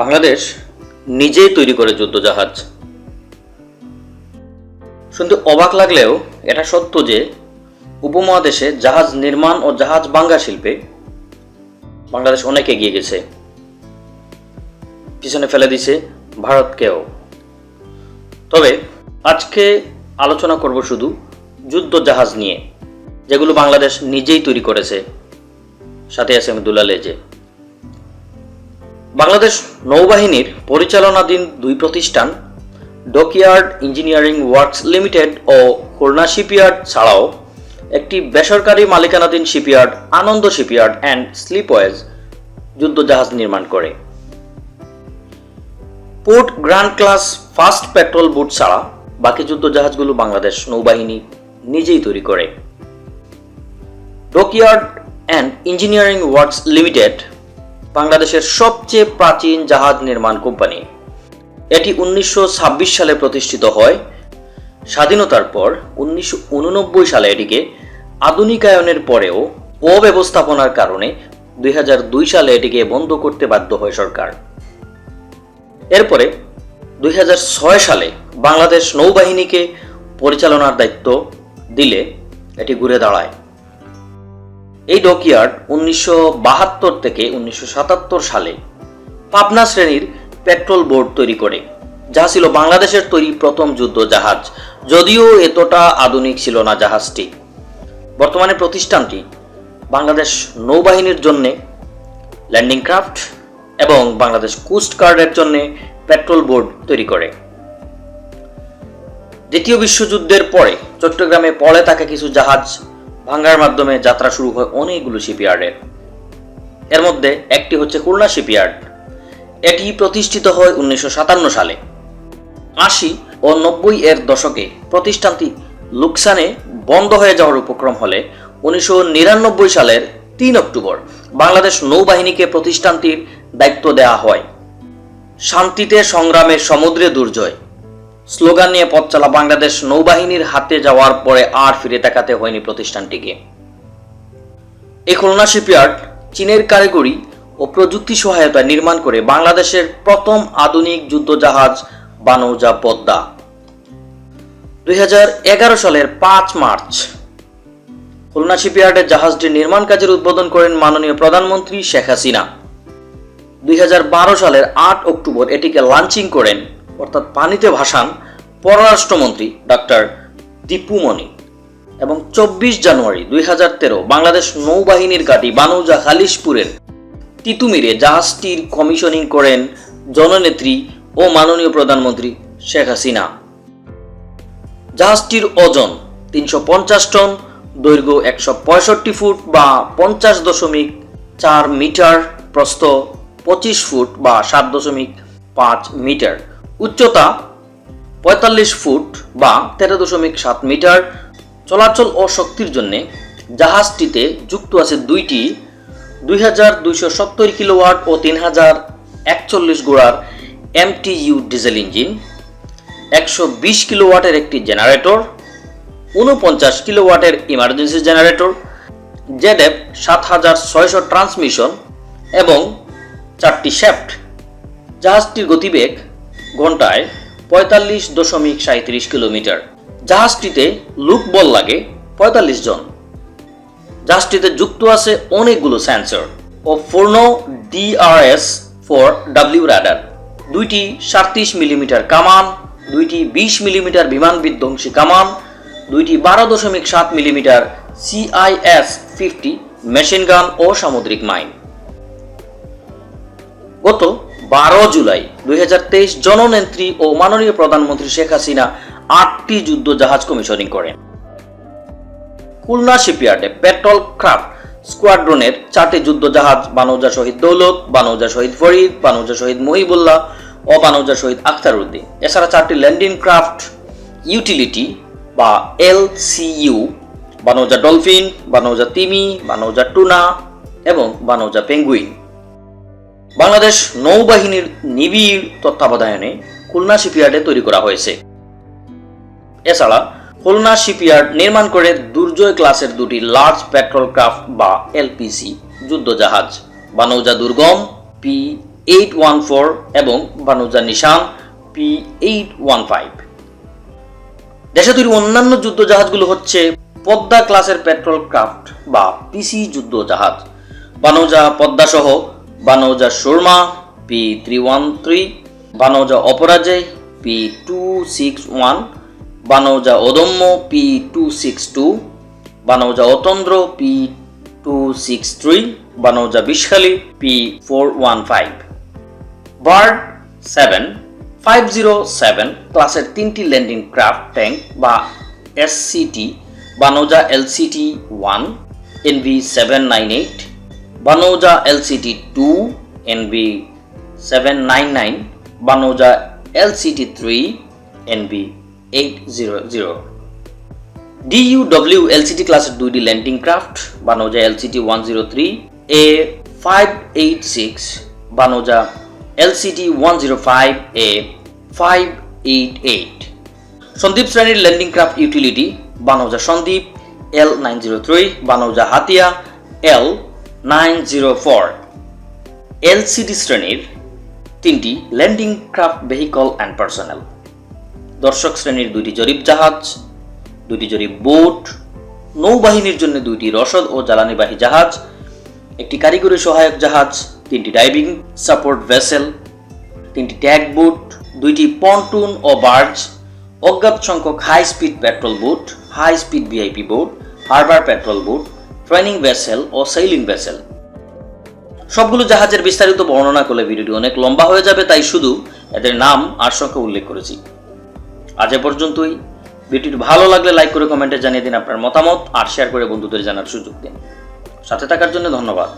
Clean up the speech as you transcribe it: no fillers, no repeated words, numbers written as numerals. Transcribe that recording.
বাংলাদেশ নিজেই তৈরি করে যুদ্ধজাহাজ। শুনতে অবাক লাগলেও এটা সত্য যে উপমহাদেশে জাহাজ নির্মাণ ও জাহাজ ভাঙ্গা শিল্পে বাংলাদেশ অনেক এগিয়ে গেছে, পিছনে ফেলে দিছে ভারতকেও। তবে আজকে আলোচনা করব শুধু যুদ্ধ জাহাজ নিয়ে, যেগুলো বাংলাদেশ নিজেই তৈরি করেছে। সাথে আছে আমি দুলালেজে। বাংলাদেশ নৌবাহিনীর পরিচালনাধীন দুই প্রতিষ্ঠান ডকইয়ার্ড ইঞ্জিনিয়ারিং ওয়ার্কস লিমিটেড ও খুলনা শিপইয়ার্ড ছাড়াও একটি বেসরকারি মালিকানাধীন shipyard Ananda shipyard and slipways যুদ্ধজাহাজ নির্মাণ করে। Port grand class fast petrol boat ছাড়া বাকি যুদ্ধজাহাজগুলো বাংলাদেশ নৌবাহিনী নিজেই তৈরি করে। Dockyard and engineering works limited বাংলাদেশের সবচেয়ে প্রাচীন জাহাজ নির্মাণ কোম্পানি। এটি 1926 সালে প্রতিষ্ঠিত হয়। স্বাধীনতার পর 1989 সালে এটিকে আধুনিকায়নের পরেও অব্যবস্থাপনার কারণে 2002 সালে এটিকে বন্ধ করতে বাধ্য হয় সরকার। এরপরে 2006 সালে বাংলাদেশ নৌবাহিনীকে পরিচালনার দায়িত্ব দিলে এটি ঘুরে দাঁড়ায়। এই ডকইয়ার্ড 1972 থেকে 1977 সালে পাবনা শ্রেণীর পেট্রোল বোট তৈরি করে, যা ছিল বাংলাদেশের তৈরি প্রথম যুদ্ধ জাহাজ, যদিও এতটা আধুনিক ছিল না জাহাজটি। বর্তমানে প্রতিষ্ঠানটি বাংলাদেশ নৌবাহিনীর জন্য ল্যান্ডিং ক্রাফট এবং বাংলাদেশ কোস্ট গার্ডের জন্য পেট্রোল বোট তৈরি করে। দ্বিতীয় বিশ্বযুদ্ধের পরে চট্টগ্রামে পড়ে থাকা কিছু জাহাজ ভাঙ্গার মাধ্যমে যাত্রা শুরু হয় অনেকগুলো শিপইয়ার্ডের। এর মধ্যে একটি হচ্ছে খুলনা শিপইয়ার্ড। এটি প্রতিষ্ঠিত হয় 1957 সালে। 80 ও 90 এর দশকে প্রতিষ্ঠানটি লোকসানে বন্ধ হয়ে যাওয়ার উপক্রম হলে 1999 সালের 3 অক্টোবর বাংলাদেশ নৌবাহিনীকে প্রতিষ্ঠানটির দায়িত্ব দেওয়া হয়। শান্তিতে সংগ্রামে সমুদ্রে দুর্জয় স্লোগান নিয়ে পথ চলা বাংলাদেশ নৌবাহিনীর হাতে যাওয়ার পরে আর ফিরে তাকাতে হয়নি প্রতিষ্ঠানটিকে। এই খুলনা শিপইয়ার্ড চীনের কারিগরি ও প্রযুক্তি সহায়তায় নির্মাণ করে বাংলাদেশের প্রথম আধুনিক যুদ্ধজাহাজ বানৌজা পদ্মা। 2011 সালের 5 মার্চ খুলনা শিপইয়ার্ডের জাহাজটির নির্মাণ কাজের উদ্বোধন করেন মাননীয় প্রধানমন্ত্রী শেখ হাসিনা। 2012 সালের 8 অক্টোবর এটিকে লঞ্চিং করেন, অর্থাৎ পানিতে ভাসান, পররাষ্ট্রমন্ত্রী ডক্টর দীপু মনি। এবং 24 জানুয়ারি 2013 বাংলাদেশ নৌবাহিনীর ঘাঁটি বানৌজা খালিশপুরের তিতুমিরে জাহাজটির কমিশনিং করেন জননেত্রী ও মাননীয় প্রধানমন্ত্রী শেখ হাসিনা। জাহাজটির ওজন 350 টন, দৈর্ঘ্য 165 ফুট বা 50.4 মিটার, প্রস্থ 25 ফুট বা 7.5 মিটার, উচ্চতা 45 ফুট বা 13.7 মিটার। চলাচল ও শক্তির জন্য জাহাজটিতে যুক্ত আছে দুইটি 2270 কিলোওয়াট ও 3041 ঘোড়ার MTU ডিজেল ইঞ্জিন, 120 কিলোওয়াটের একটি জেনারেটর, 49 কিলোওয়াটের ইমার্জেন্সি জেনারেটর, ZF 7600 ট্রান্সমিশন এবং 4টি শ্যাফট। জাহাজটির গতিবেগ ঘন্টায় 45.37 কিলোমিটার। জাহাজটিতে লোকবল লাগে 45 জন। জাহাজটিতে যুক্ত আছে অনেকগুলো সেন্সর ও পূর্ণ DRS-4W রাডার, দুইটি 37 মিলিমিটার কামান, দুইটি 20 মিলিমিটার বিমান বিধ্বংসী কামান, দুইটি 12.7 মিলিমিটার CIS-50 মেশিন গান ও সামুদ্রিক মাইন। গত 12 জুলাই 2023 জননেত্রী ও মাননীয় প্রধানমন্ত্রী শেখ হাসিনা 8টি যুদ্ধ জাহাজ কমিশনিং করেন। খুলনা শিপইয়ার্ডে পেট্রোল ক্রাফট স্কোয়াড্রনের 4টি যুদ্ধ জাহাজ বানৌজা শহীদ দৌলত, বানৌজা শহীদ ফরিদ, বানৌজা শহীদ মহিবুল্লাহ ও বানৌজা শহীদ আখতারউদ্দিন, এছাড়া 4টি ল্যান্ডিং ক্রাফট ইউটিলিটি বা LCU, বানৌজা ডলফিন, বানৌজা তিমি, বানৌজা টুনা এবং বানৌজা পেঙ্গুইন। বাংলাদেশ নৌবাহিনীর নিবিড় তত্ত্বাবধানে খুলনা শিপইয়ার্ডে তৈরি করা হয়েছে। এছাড়া খুলনা শিপইয়ার্ড নির্মাণ করে দুর্জয় ক্লাসের দুটি লার্জ পেট্রোল ক্রাফট বা LPC যুদ্ধ জাহাজ বানৌজা দুর্গম P814 এবং বানৌজা নিশান P815। দেশে তৈরি অন্যান্য যুদ্ধ জাহাজগুলো হচ্ছে পদ্মা ক্লাসের পেট্রোল ক্রাফট বা পিসি যুদ্ধ জাহাজ, বানৌজা পদ্মা সহ বানৌজা সুরমা P313, বানৌজা অপরাজয় P261, বানৌজা অদম্য P262, বানৌজা অতন্দ্র P263, বানৌজা Bishkhali P415। Bird 507 ক্লাসের 3টি ল্যান্ডিং ক্রাফট ট্যাঙ্ক বা এসসিটি, বানৌজা LCT 1 NV 798, বানৌজা LCT 2 NV 799, বানৌজা LCT 3 NV 800। DUW LCT ক্লাসের 2টি ল্যান্ডিং ক্রাফট, বানৌজা LCT 103 A 586, বানৌজা LCT 105 A 588। সন্দীপ শ্রেণীর ল্যান্ডিং ক্রাফট ইউটিলিটি, বানৌজা সন্দীপ L903, বানৌজা হাতিয়া L904। LCT শ্রেণীর 3টি landing craft vehicle and personnel, দর্শক শ্রেণীর 2টি জরিপ জাহাজ, 2টি জরিপ বোট, নৌবাহিনীর জন্য 2টি রসদ ও জ্বালানিবাহী জাহাজ, একটি কারিগরি সহায়ক জাহাজ, 3টি ডাইভিং সাপোর্ট ভেসেল, 3টি ট্যাগ বোট, 2টি পন্টুন ও বার্জ, অজ্ঞাত সংখ্যক high speed patrol boat, high speed VIP boat, harbour patrol boat, training vessel ও সেইলিং ভেসেল। সবগুলো জাহাজের বিস্তারিত বর্ণনা করলে ভিডিওটি অনেক লম্বা হয়ে যাবে, তাই শুধু এদের নাম আর সংখ্যা উল্লেখ করেছি। আজ এ পর্যন্তই। ভিডিওটি ভালো লাগলে লাইক করে কমেন্টে জানিয়ে দিন আপনার মতামত আর শেয়ার করে বন্ধুদের জানার সুযোগ দিন। সাথে থাকার জন্য ধন্যবাদ।